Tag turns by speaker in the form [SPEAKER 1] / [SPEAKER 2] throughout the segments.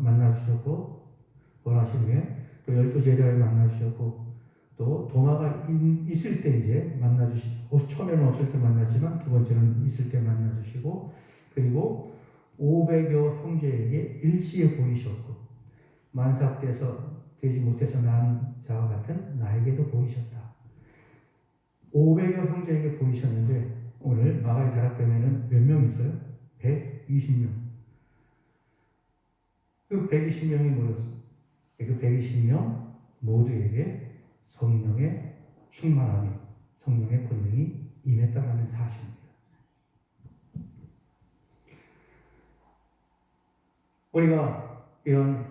[SPEAKER 1] 만나주셨고, 원하신 후에 또 12제자를 만나주셨고, 또 도마가 있을 때 이제 만나주시고, 처음에는 없을 때 만났지만 두 번째는 있을 때 만나주시고, 그리고 500여 형제에게 일시에 보이셨고, 만삭돼서 되지 못해서 난 자와 같은 나에게도 보이셨다. 500여 형제에게 보이셨는데 오늘 마가의 다락방에는 몇 명 있어요? 120명. 그 120명이 모였어요. 그 120명 모두에게 성령의 충만함이, 성령의 권능이 임했다라는 사실입니다. 우리가 이런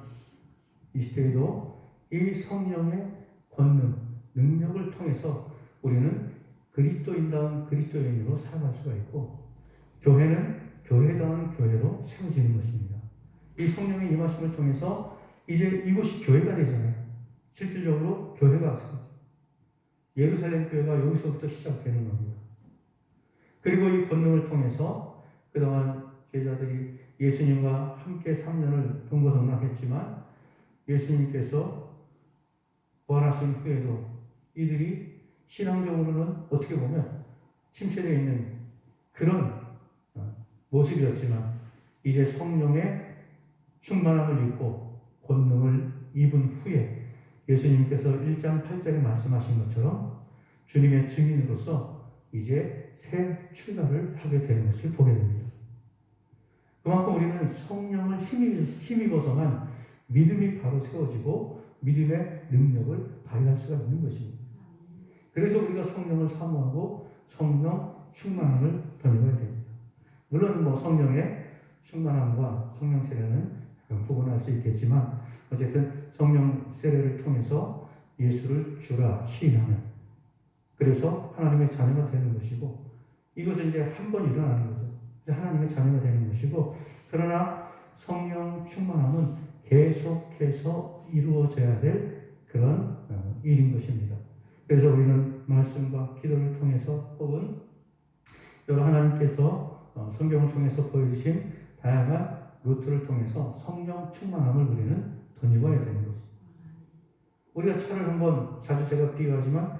[SPEAKER 1] 이 시대에도 이 성령의 권능, 능력을 통해서 우리는 그리스도인다운 그리스도인으로 살아갈 수가 있고, 교회는 교회다운 교회로 세워지는 것입니다. 이 성령의 임하심을 통해서 이제 이곳이 교회가 되잖아요. 실질적으로 교회가 세워져요. 예루살렘 교회가 여기서부터 시작되는 겁니다. 그리고 이 권능을 통해서 그동안 제자들이 예수님과 함께 3년을 동고동락했지만 예수님께서 부활하신 후에도 이들이 신앙적으로는 어떻게 보면 침체되어 있는 그런 모습이었지만 이제 성령의 충만함을 입고 권능을 입은 후에 예수님께서 1장 8절에 말씀하신 것처럼 주님의 증인으로서 이제 새 출발을 하게 되는 것을 보게 됩니다. 그만큼 우리는 성령을 힘입어서만 믿음이 바로 세워지고 믿음의 능력을 발휘할 수가 있는 것입니다. 그래서 우리가 성령을 사모하고 성령 충만함을 덧입어야 됩니다. 물론 성령의 충만함과 성령 세례는 구분할 수 있겠지만 어쨌든 성령 세례를 통해서 예수를 주라 시인하면 그래서 하나님의 자녀가 되는 것이고 이것은 이제 한 번 일어나는 거죠. 이제 하나님의 자녀가 되는 것이고 그러나 성령 충만함은 계속해서 이루어져야 될 그런 일인 것입니다. 그래서 우리는 말씀과 기도를 통해서 혹은 여러 하나님께서 성경을 통해서 보여주신 다양한 루트를 통해서 성령 충만함을 우리는 덧입어야 되는 것입니다. 우리가 차를 한번 자주 제가 비유하지만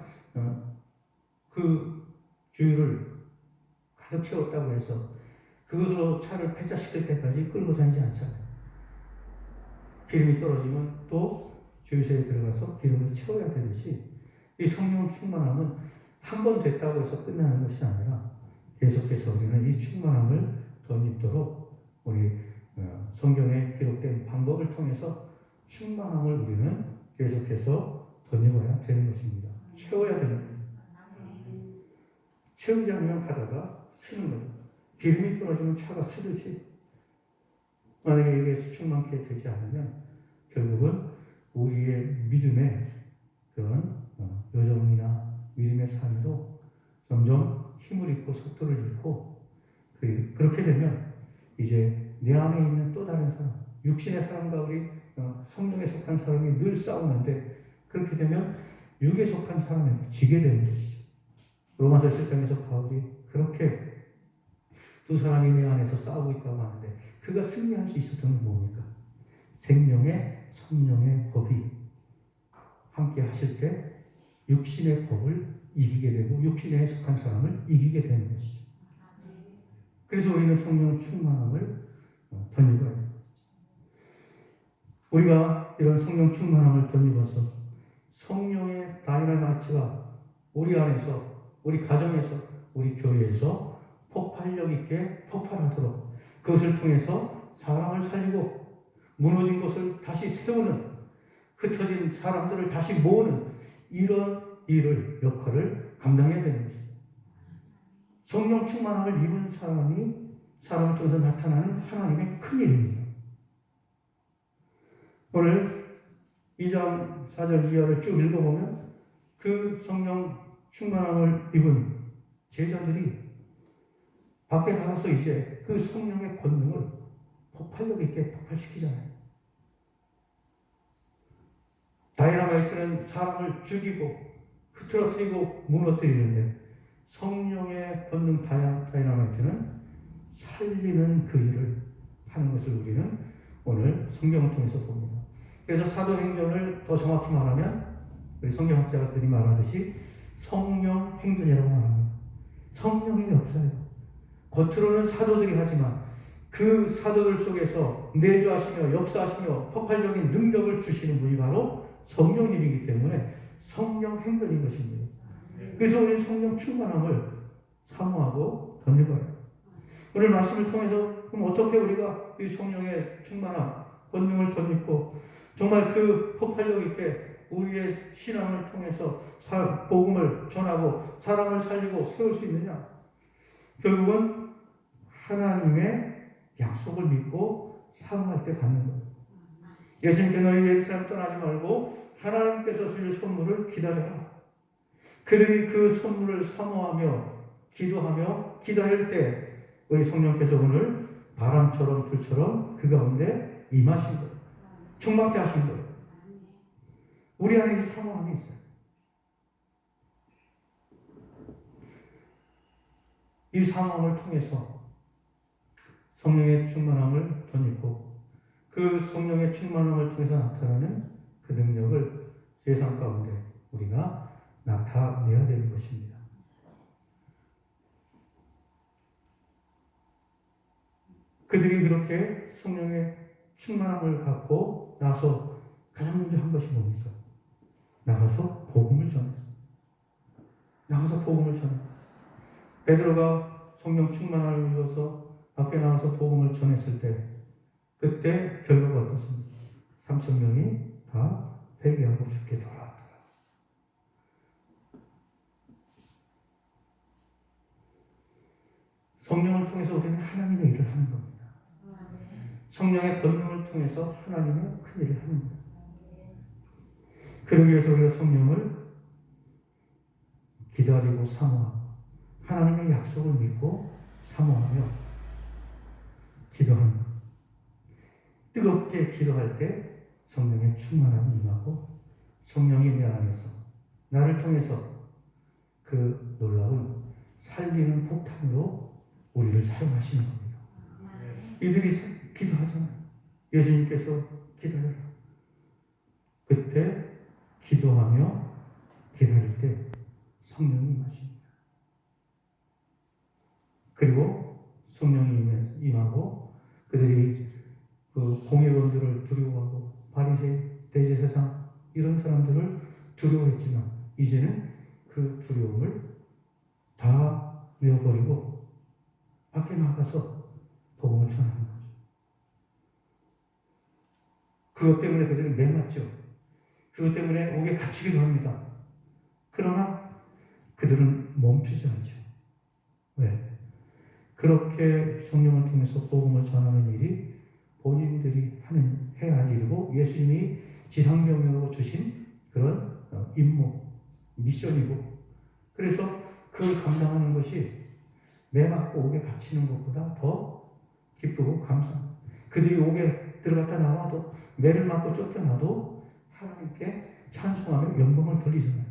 [SPEAKER 1] 그 주유를 가득 채웠다고 해서 그것으로 차를 폐차시킬 때까지 끌고 다니지 않잖아요. 기름이 떨어지면 또 주유소에 들어가서 기름을 채워야 되듯이 이 성령 충만함은 한 번 됐다고 해서 끝나는 것이 아니라 계속해서 우리는 이 충만함을 덧입도록 우리 성경에 기록된 방법을 통해서 충만함을 우리는 계속해서 덧입어야 되는 것입니다. 채워야 되는 거예요. 채우지 않으면 가다가 쓰는 거예요. 기름이 떨어지면 차가 쓰듯이 만약에 이게 충만케 되지 않으면 결국은 우리의 믿음의 그런 요정이나 믿음의 삶도 점점 힘을 잃고 속도를 잃고 그렇게 되면 이제 내 안에 있는 또 다른 사람, 육신의 사람과 우리 성령에 속한 사람이 늘 싸우는데 그렇게 되면 육에 속한 사람에게 지게 되는 것이죠. 로마서 7장에서 바울이 그렇게 두 사람이 내 안에서 싸우고 있다고 하는데 그가 승리할 수 있었던 건 뭡니까? 생명의 성령의 법이 함께 하실 때 육신의 법을 이기게 되고 육신에 속한 사람을 이기게 되는 것이죠. 그래서 우리는 성령 충만함을 덧입어야 돼요. 우리가 이런 성령 충만함을 덧입어서 성령의 다이나마이트가 우리 안에서, 우리 가정에서, 우리 교회에서 폭발력 있게 폭발하도록 그것을 통해서 사람을 살리고 무너진 것을 다시 세우는 흩어진 사람들을 다시 모으는 이런 역할을 감당해야 되는 것입니다. 성령 충만함을 입은 사람을 통해서 나타나는 하나님의 큰 일입니다. 오늘 2장 4절 이하를 쭉 읽어보면 그 성령 충만함을 입은 제자들이 밖에 나가서 이제 그 성령의 권능을 폭발력 있게 폭발시키잖아요. 다이나마이트는 사람을 죽이고 흐트러뜨리고 무너뜨리는데 성령의 권능 다이나마이트는 살리는 그 일을 하는 것을 우리는 오늘 성경을 통해서 봅니다. 그래서 사도행전을 더 정확히 말하면 우리 성경학자들이 말하듯이 성령 행전이라고 말합니다. 성령의 역사예요. 겉으로는 사도들이 하지만 그 사도들 속에서 내주하시며 역사하시며 폭발적인 능력을 주시는 분이 바로 성령님이기 때문에 성령 행전인 것입니다. 그래서 우리는 성령 충만함을 사모하고 던져봐요. 오늘 말씀을 통해서 그럼 어떻게 우리가 이 성령의 충만함, 권능을 덧입고 정말 그 폭발력 있게 우리의 신앙을 통해서 복음을 전하고 사람을 살리고 세울 수 있느냐? 결국은 하나님의 약속을 믿고 사모할 때 받는 거예요. 예수님께 너희 예루살렘 떠나지 말고 하나님께서 주실 선물을 기다려라. 그들이 그 선물을 사모하며 기도하며 기다릴 때 우리 성령께서 오늘 바람처럼 불처럼 그 가운데 임하신 거예요. 충만케 하신 거예요. 우리 안에 이 사모함이 있어요. 이 사모함을 통해서 성령의 충만함을 덧입고 그 성령의 충만함을 통해서 나타나는 그 능력을 세상 가운데 우리가 나타내야 되는 것입니다. 그들이 그렇게 성령의 충만함을 갖고 나서 가장 먼저 한 것이 뭡니까? 나가서 복음을 전했어요. 나가서 복음을 전했어요. 베드로가 성령 충만함을 입어서 밖에 나가서 복음을 전했을 때 그때 결과가 어떻습니까? 3,000명이 다 회개하고 죽게 돌아왔더라. 성령을 통해서 우리는 하나님의 일을 하는 겁니다. 성령의 권능을 통해서 하나님의 큰 일을 하는 거예요. 그러기 위해서 우리가 성령을 기다리고 사모하고 하나님의 약속을 믿고 사모하며 기도하는 것. 뜨겁게 기도할 때 성령의 충만함이 임하고 성령이 내 안에서 나를 통해서 그 놀라운 살리는 폭탄으로 우리를 사용하시는 겁니다. 이들이 기도하잖아요. 예수님께서 기다려라. 그때 기도하며 기다릴 때 성령이 임하십니다. 그리고 성령이 임하고 그들이 그 공회원들을 두려워하고 바리새인, 대제사장 이런 사람들을 두려워했지만 이제는 그 두려움을 다 내어버리고 밖에 나가서 복음을 전하는 거죠. 그것 때문에 그들은 매맞죠. 그것 때문에 옥에 갇히기도 합니다. 그러나 그들은 멈추지 않죠. 왜? 그렇게 성령을 통해서 복음을 전하는 일이 본인들이 해야 할 일이고 예수님이 지상명령으로 주신 그런 임무, 미션이고 그래서 그걸 감당하는 것이 매 맞고 옥에 갇히는 것보다 더 기쁘고 감사합니다. 그들이 옥에 들어갔다 나와도 매를 맞고 쫓겨나도 하나님께 찬송하며 영광을 돌리잖아요.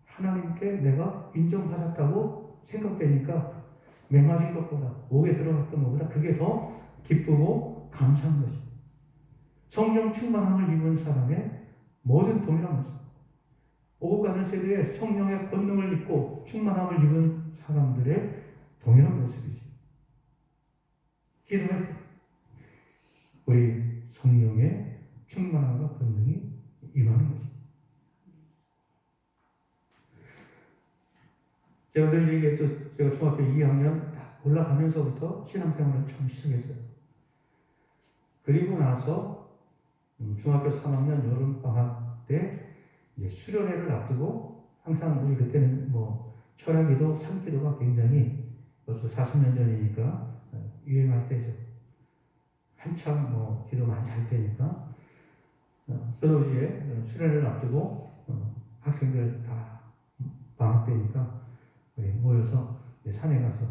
[SPEAKER 1] 하나님께 내가 인정받았다고 생각되니까 매 맞은 것보다 옥에 들어갔던 것보다 그게 더 기쁘고 감사한 것입니다. 성령 충만함을 입은 사람의 모든 동일한 모습. 오고 가는 세대에 성령의 권능을 입고 충만함을 입은 사람들의 동일한 모습이죠. 기도할 때 우리 성령의 충만함과 권능이 임하는 거죠. 제가 늘 얘기했죠. 제가 중학교 2학년 올라가면서부터 신앙생활을 처음 시작했어요. 그리고 나서 중학교 3학년 여름방학 때 이제 수련회를 앞두고 항상 우리 그때는 뭐 철야기도, 산기도가 굉장히 벌써 40년 전이니까 유행할 때죠. 한참 뭐 기도 많이 할 때니까 서도지에 수련회를 앞두고 학생들 다 방학 때니까 모여서 산에 가서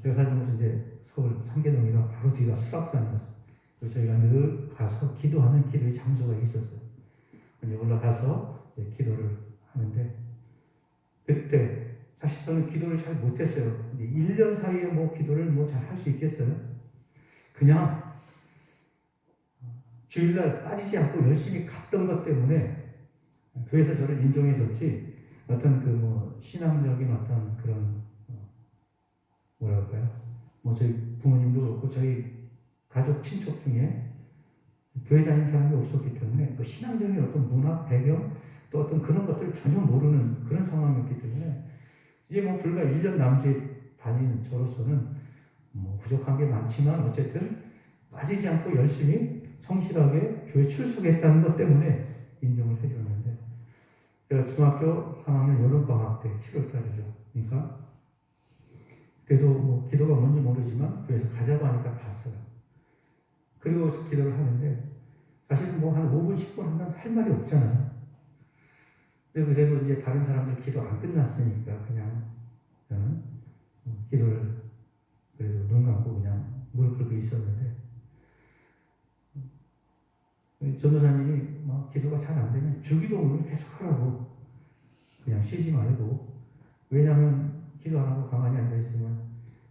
[SPEAKER 1] 제가 살던 곳은 이제 서울 상계동이라 바로 뒤가 수락산이었어요. 그래서 저희가 늘 가서 기도하는 기도의 장소가 있었어요. 이제 올라가서 이제 기도를 하는데 그때 사실 저는 기도를 잘 못했어요. 1년 사이에 뭐 기도를 뭐 잘 할 수 있겠어요? 그냥 주일날 빠지지 않고 열심히 갔던 것 때문에 교회에서 저를 인정해줬지, 어떤 그 뭐 신앙적인 어떤 그런 뭐랄까요, 뭐 저희 부모님도 그렇고 저희 가족 친척 중에 교회 다니는 사람이 없었기 때문에 그 신앙적인 어떤 문화 배경 또 어떤 그런 것들을 전혀 모르는 그런 상황이었기 때문에 이제 뭐 불과 1년 남짓 다닌 저로서는 뭐 부족한 게 많지만 어쨌든 빠지지 않고 열심히 성실하게 교회 출석했다는 것 때문에 인정을 해줬는데, 제가 중학교 3학년 여름방학 때 7월달이죠. 그러니까 그래도 뭐 기도가 뭔지 모르지만 교회에서 가자고 하니까 갔어요. 그리고 기도를 하는데 사실 뭐 한 5분 10분 하면 할 말이 없잖아요. 근데 그래도 이제 다른 사람들 기도 안 끝났으니까 그냥 저는 기도를 그래서 눈 감고 그냥 무릎 꿇고 있었는데, 전도사님이 막 기도가 잘 안 되면 주기도문을 계속 하라고, 그냥 쉬지 말고. 왜냐하면 기도 안 하고 가만히 앉아 있으면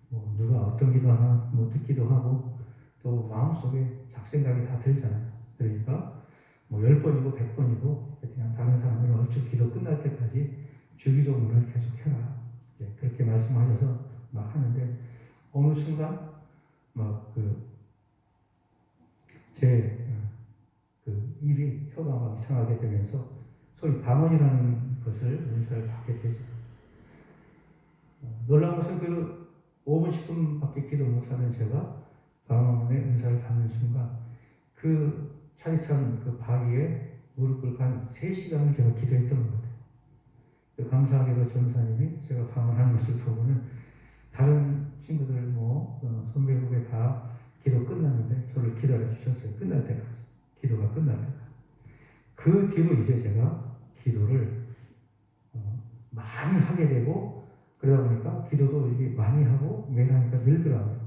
[SPEAKER 1] 뭐 누가 어떤 기도하나 뭐 듣기도 하고 또 마음속에 잡생각이 다 들잖아요. 그러니까 뭐 10번이고 100번이고 그냥 다른 사람들은 얼추 기도 끝날 때까지 주기도문을 계속 해라. 이제 그렇게 말씀하셔서 막 하는데 어느 순간 막 그 입이 혀가 막 이상하게 되면서 소위 방언이라는 것을 은사를 받게 되죠. 놀라운 것은 그 5분 10분밖에 기도 못하는 제가 방언의 은사를 받는 순간 그 차디찬 그 바위에 무릎 꿇고 한 3시간을 제가 기도했던 것 같아요. 감사하게도 전사님이 제가 방언하는 것을 보고는 다른 친구들 뭐 선배 후배 다 기도 끝났는데 저를 기다려 주셨어요. 끝날 때까지. 기도가 끝날 때까지. 그 뒤로 이제 제가 기도를 많이 하게 되고 그러다 보니까 기도도 이렇게 많이 하고 매일 하니까 늘더라고요.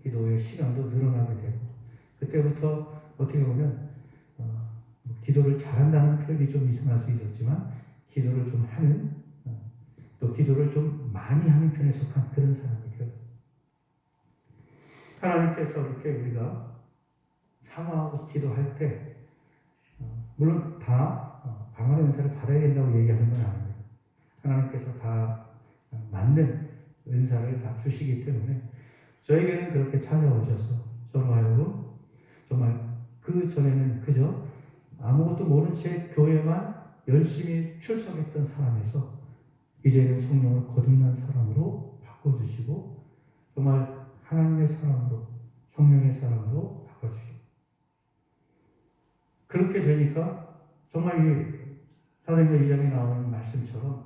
[SPEAKER 1] 기도의 시간도 늘어나게 되고 그때부터 어떻게 보면 기도를 잘한다는 표현이 좀 이상할 수 있었지만 기도를 좀 하는 또 기도를 좀 많이 하는 편에 속한 그런 사람이 되었습니다. 하나님께서 이렇게 우리가 사모하고 기도할 때 물론 다 방언의 은사를 받아야 된다고 얘기하는 건 아닙니다. 하나님께서 다 맞는 은사를 다 주시기 때문에 저에게는 그렇게 찾아오셔서 저로 하여금 정말 그 전에는 그저 아무것도 모른 채 교회만 열심히 출석했던 사람에서 이제는 성령을 거듭난 사람으로 바꿔주시고 정말 하나님의 사람으로 성령의 사람으로 바꿔주시고 그렇게 되니까 정말 이 사도행전 2장에 나오는 말씀처럼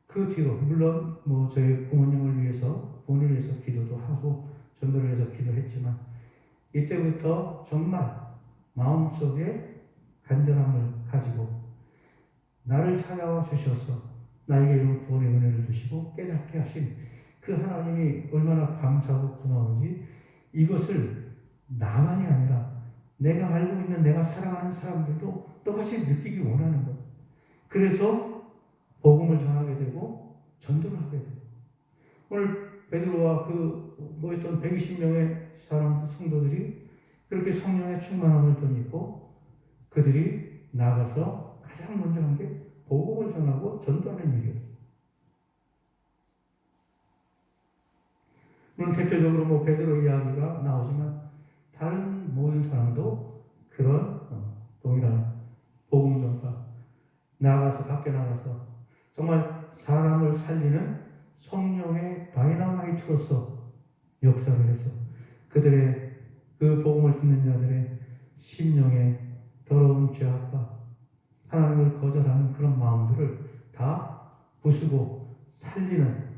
[SPEAKER 1] 그 뒤로 물론 뭐 저희 부모님을 위해서 본인을 위해서 기도도 하고 전도를 위해서 기도했지만 이때부터 정말 마음속에 간절함을 가지고 나를 찾아와 주셔서 나에게 이런 구원의 은혜를 주시고 깨닫게 하신 그 하나님이 얼마나 감사하고 고마운지 이것을 나만이 아니라 내가 알고 있는 내가 사랑하는 사람들도 똑같이 느끼기 원하는 것. 그래서 복음을 전하게 되고 전도를 하게 되고 오늘 베드로와 그 모였던 120명의 사람 성도들이 그렇게 성령의 충만함을 덧입고 그들이 나가서 가장 먼저 한 게 복음을 전하고 전도하는 일이었어요. 물론 대표적으로 뭐 베드로 이야기가 나오지만 다른 모든 사람도 그런 동일한 복음 전파 나가서 밖에 나가서 정말 사람을 살리는 성령의 다이너마이트로서 역사를 해서 그들의 그 복음을 듣는 자들의 심령의 더러운 죄악과 하나님을 거절하는 그런 마음들을 다 부수고 살리는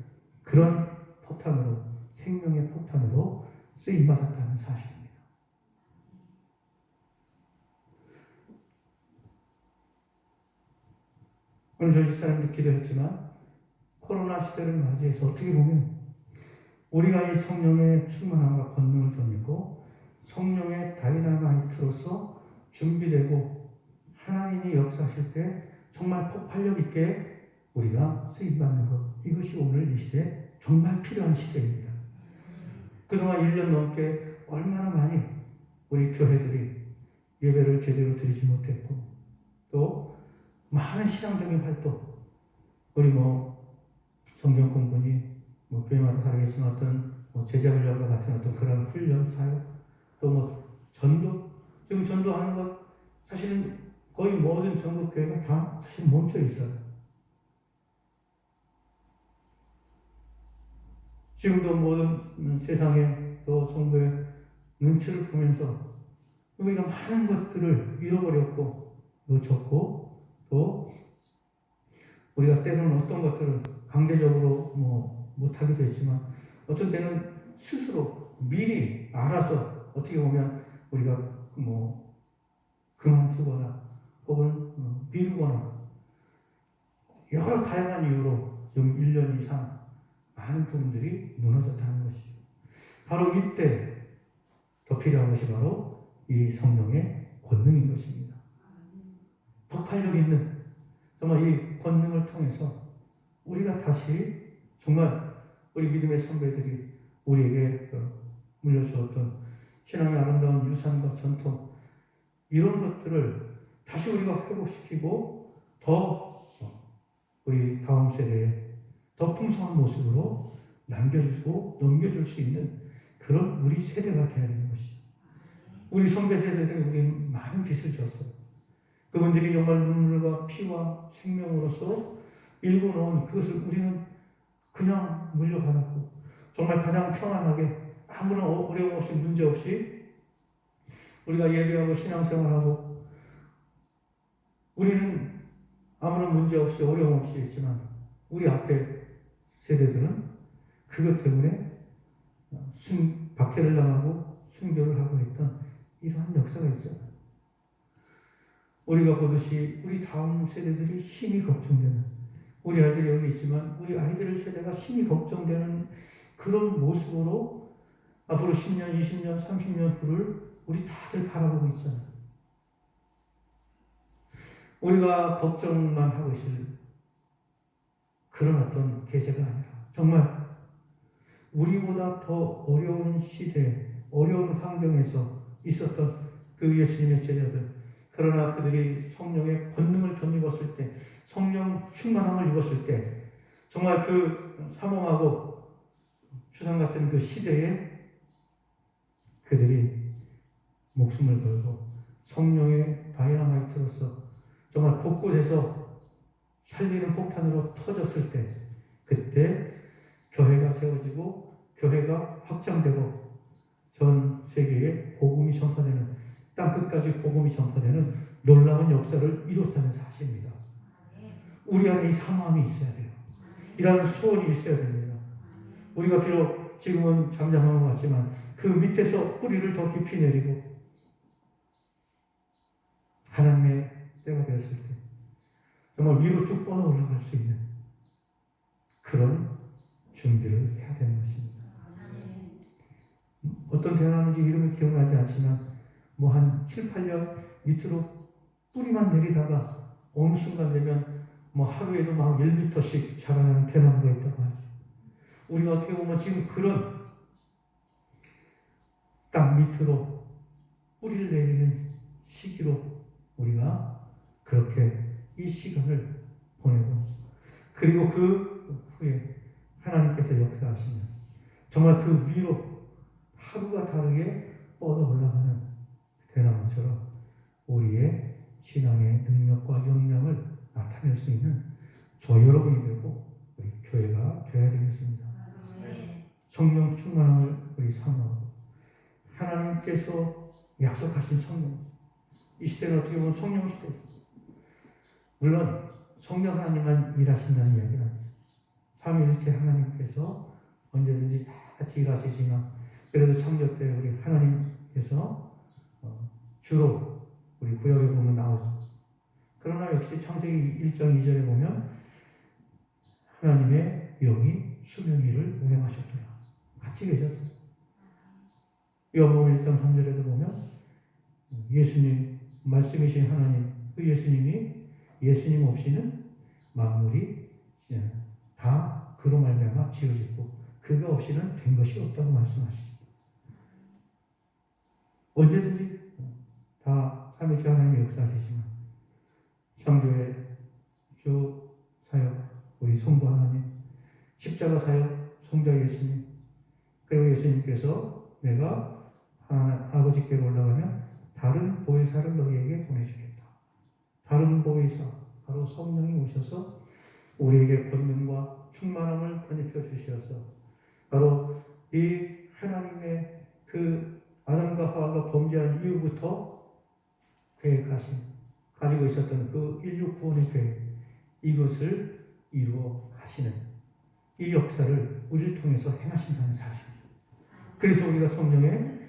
[SPEAKER 1] 그런 폭탄으로 생명의 폭탄으로 쓰임받았다는 사실입니다. 오늘 저희 집사람도 기도했지만 코로나 시대를 맞이해서 어떻게 보면 우리가 이 성령의 충만함과 권능을 덧입고 성령의 다이나마이트로서 준비되고 하나님이 역사하실 때 정말 폭발력 있게 우리가 쓰임받는 것, 이것이 오늘 이 시대에 정말 필요한 시대입니다. 그동안 1년 넘게 얼마나 많이 우리 교회들이 예배를 제대로 드리지 못했고, 또 많은 신앙적인 활동, 우리 성경 공부니 교회마다 다르겠지만 어떤 제자 훈련과 같은 어떤 그런 훈련 사역, 또 전도, 지금 전도하는 것 사실은 거의 모든 전국 교회가 다 사실 멈춰 있어요. 지금도 모든 세상에 또 정부의 눈치를 보면서 우리가 많은 것들을 잃어버렸고 놓쳤고, 또 우리가 때로는 어떤 것들을 강제적으로 못하기도 했지만 어떤 때는 스스로 미리 알아서 어떻게 보면 우리가 그만두거나 혹은 미루거나 여러 다양한 이유로 지금 1년 이상 많은 부분들이 무너졌다는 것이죠. 바로 이때 더 필요한 것이 바로 이 성령의 권능인 것입니다. 폭발력 있는 정말 이 권능을 통해서 우리가 다시 정말 우리 믿음의 선배들이 우리에게 물려주었던 신앙의 아름다운 유산과 전통, 이런 것들을 다시 우리가 회복시키고 더 우리 다음 세대에 더 풍성한 모습으로 남겨주고 넘겨줄 수 있는 그런 우리 세대가 되어야 되는 것이죠. 우리 선배 세대들이 우리는 많은 빚을 졌어요. 그분들이 정말 눈물과 피와 생명으로서 일궈놓은 그것을 우리는 그냥 물려받았고, 정말 가장 평안하게 아무런 어려움 없이 문제 없이 우리가 예배하고 신앙생활하고, 우리는 아무런 문제 없이 어려움 없이 했지만 우리 앞에 세대들은 그것 때문에 박해를 당하고 순교를 하고 했던 이러한 역사가 있어요. 우리가 보듯이 우리 다음 세대들이 심히 걱정되는, 우리 아이들이 여기 있지만 우리 아이들 세대가 심히 걱정되는 그런 모습으로 앞으로 10년, 20년, 30년 후를 우리 다들 바라보고 있잖아요. 우리가 걱정만 하고 있을 그런 어떤 계제가 아니라 정말 우리보다 더 어려운 시대, 어려운 환경에서 있었던 그 예수님의 제자들, 그러나 그들이 성령의 권능을 덧입었을 때, 성령 충만함을 입었을 때, 정말 그 삼엄하고 추상 같은 그 시대에 그들이 목숨을 걸고 성령의 다이너마이트로서 정말 곳곳에서 살리는 폭탄으로 터졌을 때, 그때 교회가 세워지고 교회가 확장되고 전 세계에 복음이 전파되는, 땅끝까지 복음이 전파되는 놀라운 역사를 이뤘다는 사실입니다. 우리 안에 이 사모함이 있어야 돼요. 이런 소원이 있어야 됩니다. 우리가 비록 지금은 잠잠한 것 같지만 그 밑에서 뿌리를 더 깊이 내리고 하나님의 때가 되었을 때 정말 위로 쭉 뻗어 올라갈 수 있는 그런 준비를 해야 되는 것입니다. 어떤 대학인지 이름이 기억나지 않지만 한 7, 8년 밑으로 뿌리만 내리다가 어느 순간 되면 하루에도 막 1m씩 자라나는 대나무가 있다고 하죠. 우리가 어떻게 보면 지금 그런 땅 밑으로 뿌리를 내리는 시기로 우리가 그렇게 이 시간을 보내고, 그리고 그 후에 하나님께서 역사하시면 정말 그 위로 하루가 다르게 뻗어 올라가는 대나무처럼 우리의 신앙의 능력과 역량을 나타낼 수 있는 저 여러분이 되고 우리 교회가 되어야 되겠습니다. 성령 충만함을 우리 사모하고 하나님께서 약속하신 성령, 이 시대는 어떻게 보면 성령 시대. 물론 성령 하나님만 일하신다는 이야기는 아니죠. 삼위일체 하나님께서 언제든지 다 같이 일하시지만 그래도 창조 때 우리 하나님께서 주로 우리 구약에 보면 나오죠. 그러나 역시 창세기 1장 2절에 보면 하나님의 영이 수명 위를 운행하셨더라. 같이 계셨어요. 요한복음 1장 3절에도 보면 예수님, 말씀이신 하나님, 그 예수님 없이는 만물이 다 그로 말미암아 지어지고 그가 없이는 된 것이 없다고 말씀하시죠. 언제든지 다 삼위체 하나님의 역사하시지만 창조의 주 사역 우리 성도 하나님, 십자가 사역 성자 예수님, 그리고 예수님께서 내가 아버지께로 올라가면 다른 보혜사를 너희에게 보내주겠다. 다른 보혜사, 바로 성령이 오셔서 우리에게 권능과 충만함을 덧입혀 주셔서 바로 이 하나님의 그 아담과 하와가 범죄한 이후부터 계획하신, 가지고 있었던 그 인류 구원의 계획, 이것을 이루어 하시는 이 역사를 우리를 통해서 행하신다는 사실이죠. 그래서 우리가 성령의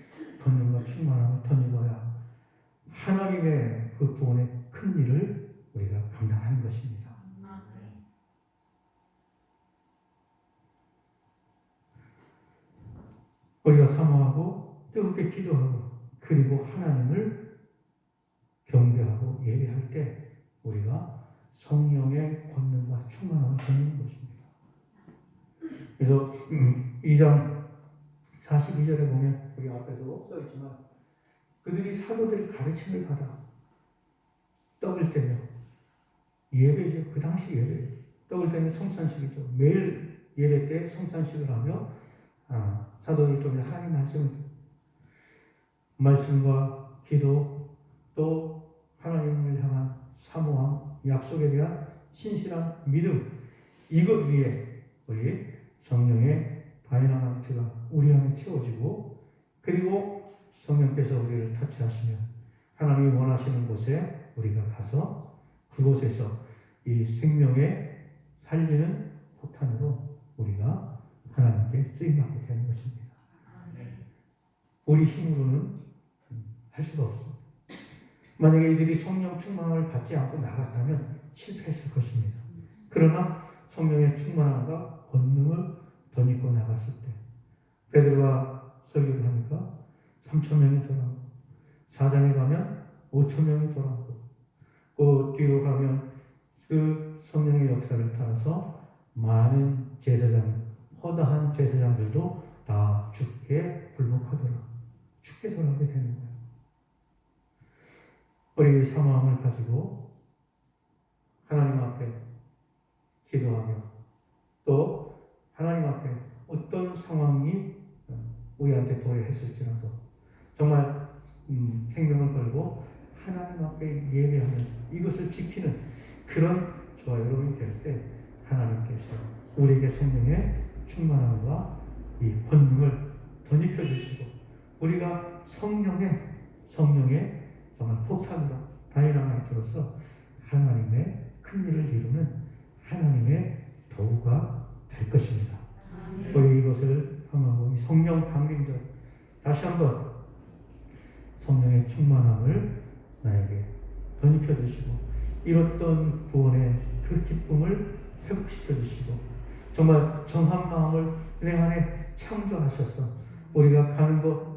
[SPEAKER 1] 권능과 충만함을 덧입어야 하나님의 그 구원의 큰 일을 우리가 감당하는 것입니다. 우리가 사모하고 뜨겁게 기도하고 그리고 하나님을 경배하고 예배할 때 우리가 성령의 권능과 충만함을 덧입는 것입니다. 그래서 2장 42절에 보면 우리 앞에도 써있지만 그들이 사도들의 가르침을 받아 떡을 떼며 예배죠. 그 당시 예배. 떡을 떼며 성찬식이죠. 매일 예배 때 성찬식을 하며 사도들 통해 하나님 말씀과 기도 또 하나님을 향한 사모함, 약속에 대한 신실한 믿음, 이것 위에 우리 성령의 다이나마이트가 우리 안에 채워지고 그리고 성령께서 우리를 터치하시면 하나님이 원하시는 곳에 우리가 가서 그곳에서 이 생명의 살리는 폭탄으로 우리가 하나님께 쓰임받게 되는 것입니다. 우리 힘으로는 할 수가 없습니다. 만약에 이들이 성령 충만함을 받지 않고 나갔다면 실패했을 것입니다. 그러나 성령의 충만함과 권능을 덧입고 나갔을 때 베드로가 설교를 하니까 3,000명이 돌아오고 4장에 가면 5,000명이 돌아오고 그 뒤로 가면 그 성령의 역사를 따라서 많은 제사장, 허다한 제사장들도 다 죽게 굴복하더라. 죽게 돌아오게 되는 거예요. 우리 사모함을 가지고 하나님 앞에 기도하며 또 하나님 앞에 어떤 상황이 우리한테 도래했을지라도 정말 생명을 걸고 하나님 앞에 예배하는 이것을 지키는 그런 저와 여러분이 될 때 하나님께서 우리에게 성령의 충만함과 이 권능을 덧입혀 주시고 우리가 성령의 정말 폭탄으로 다이나마이트로서 하나님의 큰 일을 이루는 하나님의 도구가 될 것입니다. 우리 이것을 함하고 성령 강림절 다시 한번 성령의 충만함을 나에게 덧입혀 주시고 이뤘던 구원의 그 기쁨을 회복시켜 주시고 정말 정한 마음을 내 안에 창조하셔서 우리가 가는 곳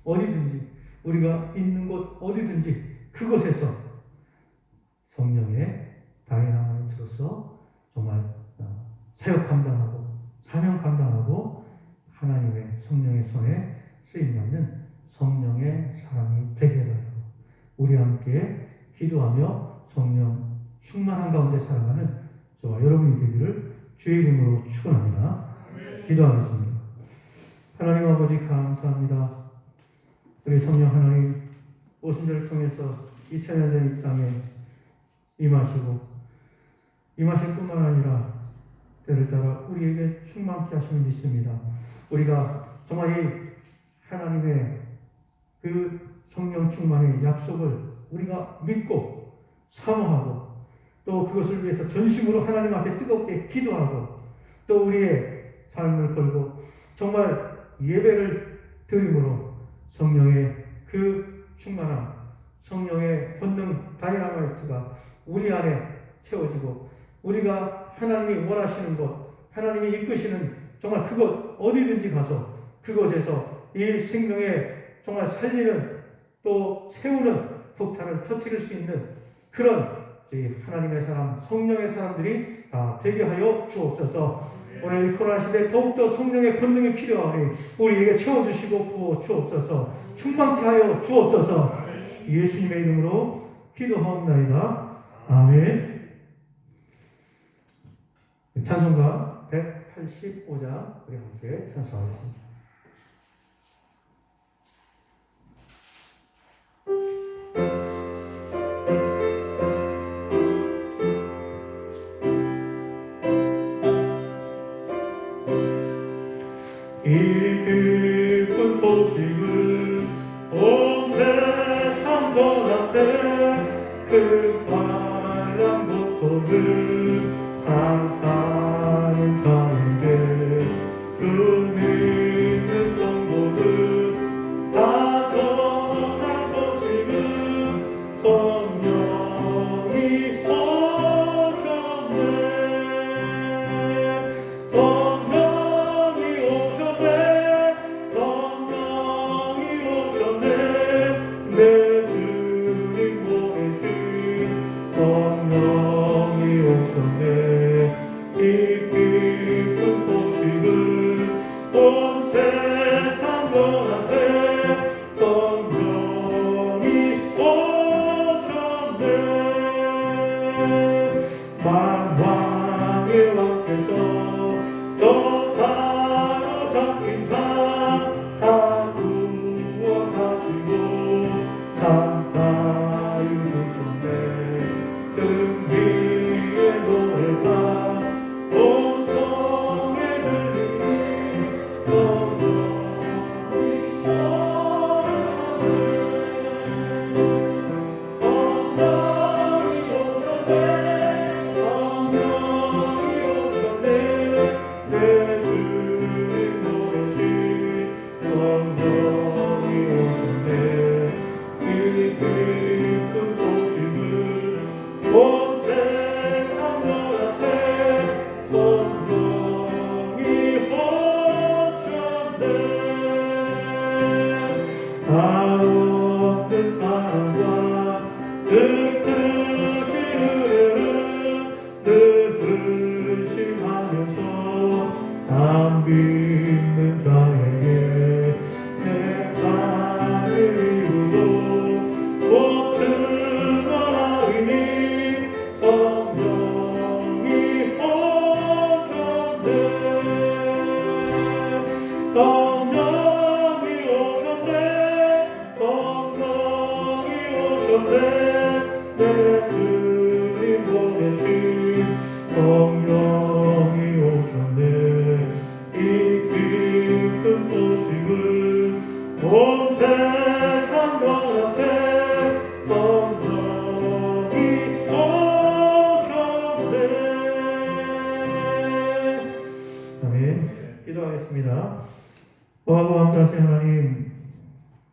[SPEAKER 1] 어디든지 우리가 있는 곳 어디든지 그곳에서 성령의 다이나마이트로서 정말 사역 감당하고 사명 감당하고 하나님의 성령의 손에 쓰임받는 성령의 사람이 되게 해달라고 우리 함께 기도하며 성령 충만한 가운데 살아가는 저와 여러분이 되기를 주의 이름으로 축원합니다. 기도하겠습니다. 하나님 아버지 감사합니다. 우리 성령 하나님 오순절을 통해서 이 천연전 이 땅에 임하실 뿐만 아니라 때를 따라 우리에게 충만케 하심을 믿습니다. 우리가 정말 이 하나님의 그 성령 충만의 약속을 우리가 믿고 사모하고 또 그것을 위해서 전심으로 하나님 앞에 뜨겁게 기도하고 또 우리의 삶을 걸고 정말 예배를 드림으로 성령의 그 충만함, 성령의 본능 다이나마이트가 우리 안에 채워지고 우리가 하나님이 원하시는 것, 하나님이 이끄시는 정말 그곳 어디든지 가서 그곳에서 이 생명의 정말 살리는 또 세우는 폭탄을 터뜨릴 수 있는 그런 저희 하나님의 사람, 성령의 사람들이 다 되게 하여 주옵소서. 오늘 이 코로나 시대에 더욱더 성령의 권능이 필요하니 우리에게 채워주시고 부어 주옵소서. 충만케 하여 주옵소서. 예수님의 이름으로 기도하옵나이다. 아멘. 찬송가 185장 우리 함께 찬송하겠습니다. 이 기쁜 소식을 온 세상 전하세 그 빨간 복도를 강하는 자에게 주 믿는 성도들 다 전한 소식은 성령이 만왕의 왕께서 저 사로잡힌 다 구원하시고 자유로우셨네. 승리의 노래가 온 성에 들리니 아없는 사랑과 뜻뜻이 흐르는 의심하면서 안 믿는 자에게 내 가는 이유도 못 증거하리니 성령이 오셨네. 성령이 오셨네. 내 그림 보내신 성령이 오셨네. 이 기쁜 소식을 온 세상 전하세 성령이 오셨네. 아멘. 기도하겠습니다. 보아고 함께하신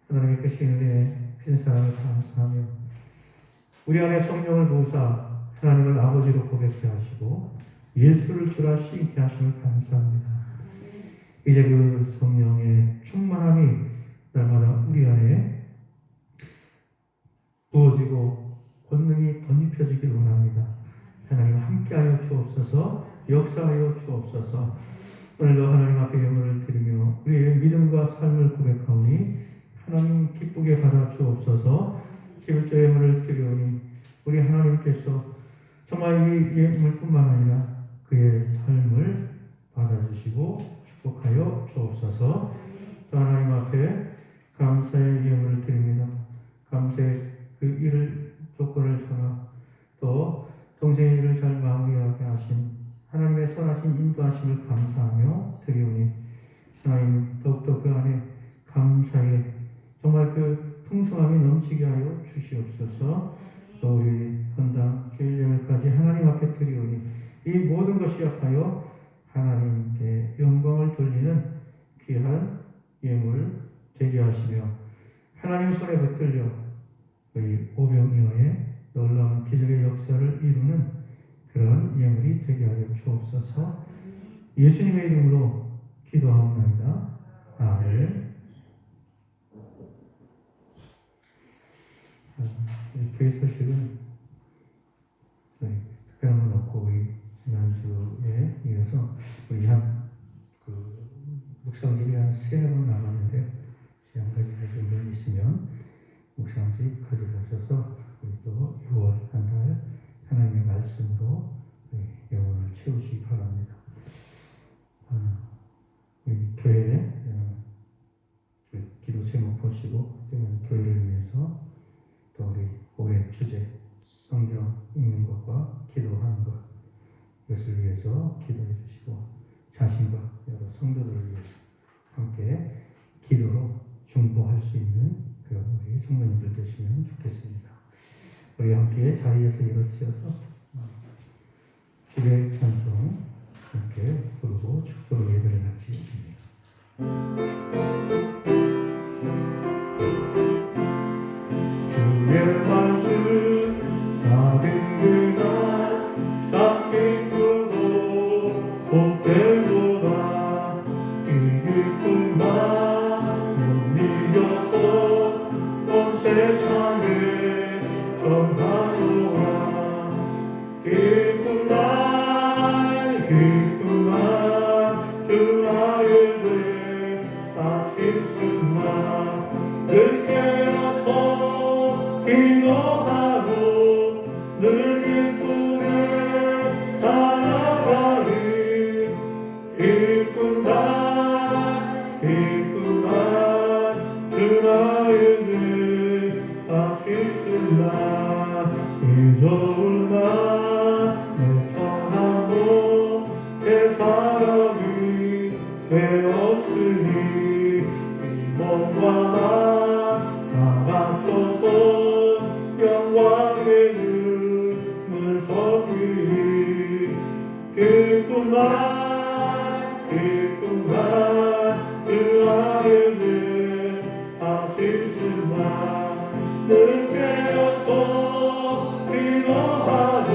[SPEAKER 1] 하나님의 크신 은혜 큰 사랑을 감사하며 우리 안에 성령을 부으사 하나님을 아버지로 고백케 하시고 예수를 주라 시인케 하심을 감사합니다. 이제 그 성령의 충만함이 날마다 우리 안에 부어지고 권능이 덧입혀지길 원합니다. 하나님 함께하여 주옵소서. 역사하여 주옵소서. 오늘도 하나님 앞에 영광을 드리며 우리의 믿음과 삶을 고백하오니 하나님 기쁘게 받아 주옵소서. 11조 예물을 드리오니 우리 하나님께서 정말 이 예물뿐만 아니라 그의 삶을 받아주시고 축복하여 주옵소서. 또 하나님 앞에 감사의 예물을 드립니다. 감사의 그 일을 조건을 향하 또 동생의 일을 잘 마무리하게 하신 하나님의 선하신 인도하심을 감사하며 드리오니 하나님 더욱더 그 안에 감사의 정말 그 풍성함이 넘치게 하여 주시옵소서. 또 우리 헌당 주일 예물까지 하나님 앞에 드리오니 이 모든 것이 합하여 하나님께 영광을 돌리는 귀한 예물 되게 하시며 하나님 손에 붙들려 우리 오병이어의 놀라운 기적의 역사를 이루는 그런 예물이 되게 하여 주옵소서. 예수님의 이름으로 기도하옵나이다. 아멘. 이 부의 소식은 날까지 가져가셔서 우리 또 6월 한 달 하나님의 말씀으로 영혼을 채우시기 바랍니다. 우리 교회 기도 제목 보시고 교회를 위해서 또 우리 올해 주제 성경 읽는 것과 기도하는 것 이것을 위해서 기도해 주시고 자신과 여러 성도들을 위해서 함께 기도로 중보할 수 있는 그런 우리 성도님들 되시면 좋겠습니다. 우리 함께 자리에서 일어서셔서 주의 찬송 함께 부르고 축도로 예배를 마치겠습니다. 주의 말씀 받은 그날 참 기쁘고 복되도다. 이 기쁨만 못 이겨서 온 세상에 전하노라. 기쁜 날 기쁜 날 주 아이들 다시 쓴다. 늘 깨어서 기도하고 늘 기쁘게 살아가리. 기쁜 날 기쁜 날 주 아이들 다시 쓴다. 이 좋은 날 내 천하고 새 사람이 되었으니 이 몸과 다 맞춰서 영광의 주를 섬기리. 기쁜 날 기쁜 날그 아이들 다시 쓴다. 늘 깨어서 기도하고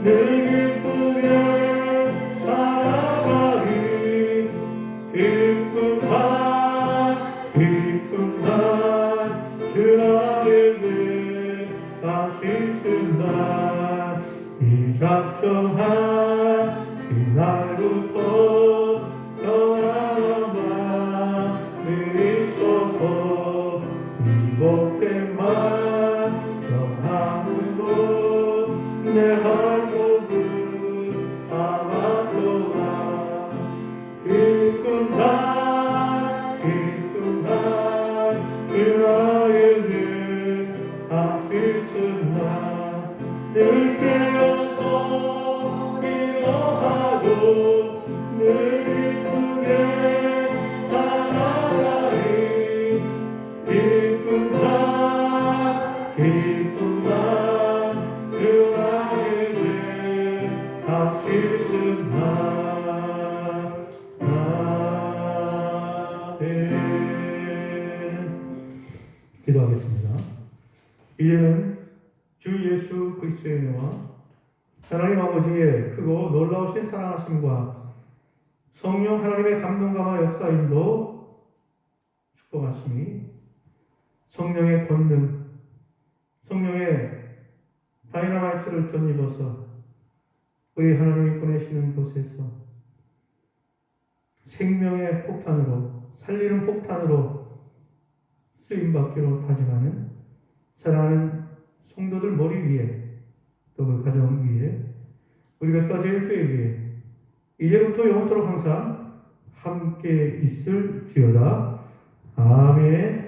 [SPEAKER 1] 늘 기쁘게 살아가리. 기쁜 날 기쁜 날그 아이들 다시 쓴다. 이 작정한 이날부터 평안한 늘 있어서 이 복된 말 전함으로 내 할복을 삼았도다. 기쁜 날 기쁜 날그 아이들 다시 쓴다. 늘 깨어서 기도하고 늘 기쁘게 살아가리. 기쁜 날 기쁜 날그 아이들 다시 쓴다. 기도하겠습니다. 이제는 주 예수 그리스도의 은혜와 하나님 아버지의 크고 놀라우신 사랑하심과 성령 하나님의 감동감화 역사인도 축복하심이 성령의 권능, 성령의 다이너마이트를 덧입어서 우리 하나님이 보내시는 곳에서 생명의 폭탄으로, 살리는 폭탄으로 쓰임받기로 다짐하는 사랑하는 성도들 머리 위에, 또 그 가정 위에, 우리 백사 제일교회 위에 이제부터 영원토록 항상 함께 있을지어다. 아멘.